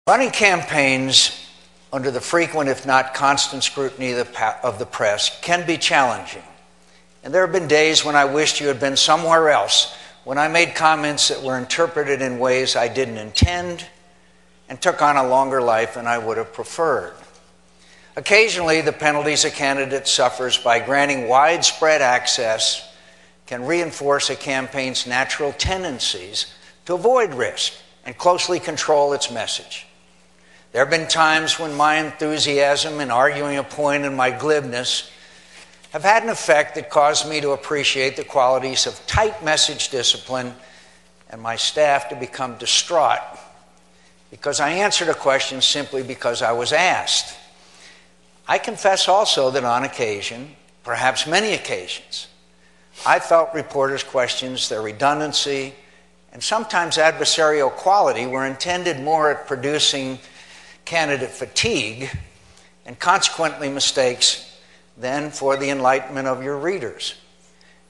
Running campaigns under the frequent, if not constant, scrutiny of the press can be challenging. And there have been days when I wished you had been somewhere else, when I made comments that were interpreted in ways I didn't intend and took on a longer life than I would have preferred. Occasionally, the penalties a candidate suffers by granting widespread access can reinforce a campaign's natural tendencies to avoid risk and closely control its message. There have been times when my enthusiasm in arguing a point and my glibness have had an effect that caused me to appreciate the qualities of tight message discipline and my staff to become distraught because I answered a question simply because I was asked. I confess also that on occasion, perhaps many occasions, I felt reporters' questions, their redundancy, and sometimes adversarial quality were intended more at producing candidate fatigue and consequently mistakes than for the enlightenment of your readers.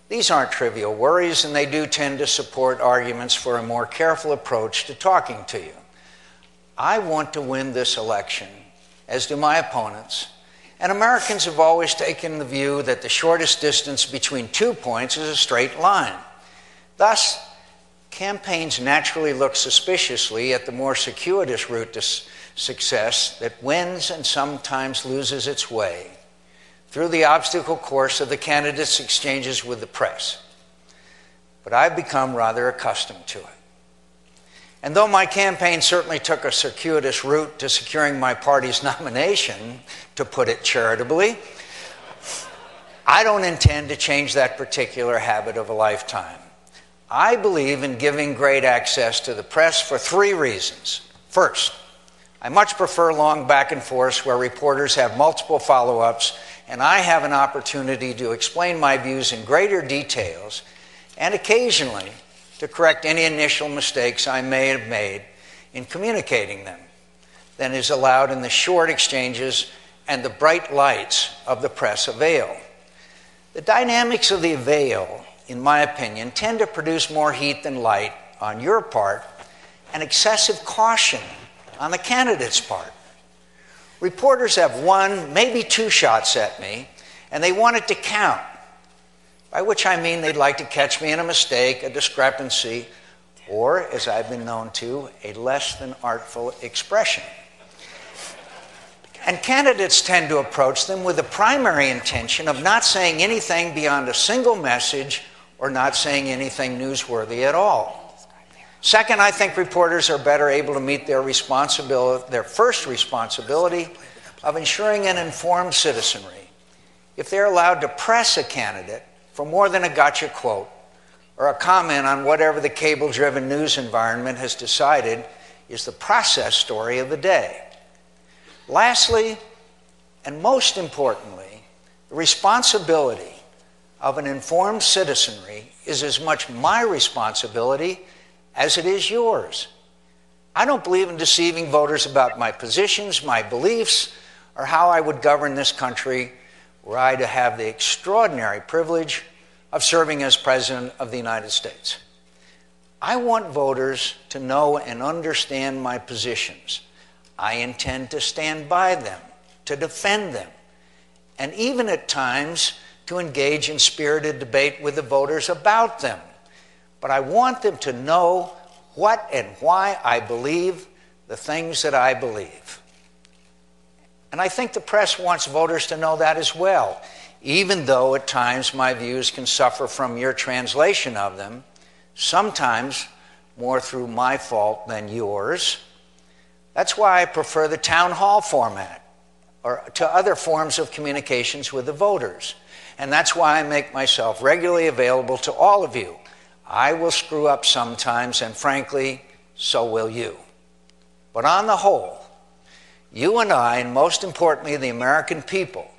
These aren't trivial worries, and they do tend to support arguments for a more careful approach to talking to you. I want to win this election, as do my opponents, and Americans have always taken the view that the shortest distance between 2 points is a straight line. Thus, campaigns naturally look suspiciously at the more circuitous route to success that wins and sometimes loses its way through the obstacle course of the candidate's exchanges with the press. But I've become rather accustomed to it. And though my campaign certainly took a circuitous route to securing my party's nomination, to put it charitably, I don't intend to change that particular habit of a lifetime. I believe in giving great access to the press for 3 reasons. First, I much prefer long back and forths where reporters have multiple follow-ups and I have an opportunity to explain my views in greater details and occasionally to correct any initial mistakes I may have made in communicating them than is allowed in the short exchanges and the bright lights of the press avail. The dynamics of the avail, in my opinion, tend to produce more heat than light on your part and excessive caution on the candidate's part. Reporters have 1, maybe 2 shots at me, and they want it to count, by which I mean they'd like to catch me in a mistake, a discrepancy, or, as I've been known to, a less than artful expression. And candidates tend to approach them with the primary intention of not saying anything beyond a single message or not saying anything newsworthy at all. Second, I think reporters are better able to meet their first responsibility of ensuring an informed citizenry if they're allowed to press a candidate for more than a gotcha quote or a comment on whatever the cable-driven news environment has decided is the process story of the day. Lastly, and most importantly, the responsibility of an informed citizenry is as much my responsibility as it is yours. I don't believe in deceiving voters about my positions, my beliefs, or how I would govern this country were I to have the extraordinary privilege of serving as President of the United States. I want voters to know and understand my positions. I intend to stand by them, to defend them, and even at times to engage in spirited debate with the voters about them. But I want them to know what and why I believe the things that I believe. And I think the press wants voters to know that as well, even though at times my views can suffer from your translation of them, sometimes more through my fault than yours. That's why I prefer the town hall format or to other forms of communications with the voters. And that's why I make myself regularly available to all of you. I will screw up sometimes, and frankly, so will you. But on the whole, you and I, and most importantly, the American people,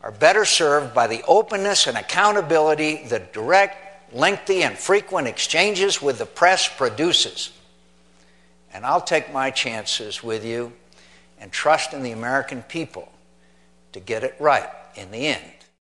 are better served by the openness and accountability that direct, lengthy, and frequent exchanges with the press produces. And I'll take my chances with you and trust in the American people to get it right in the end.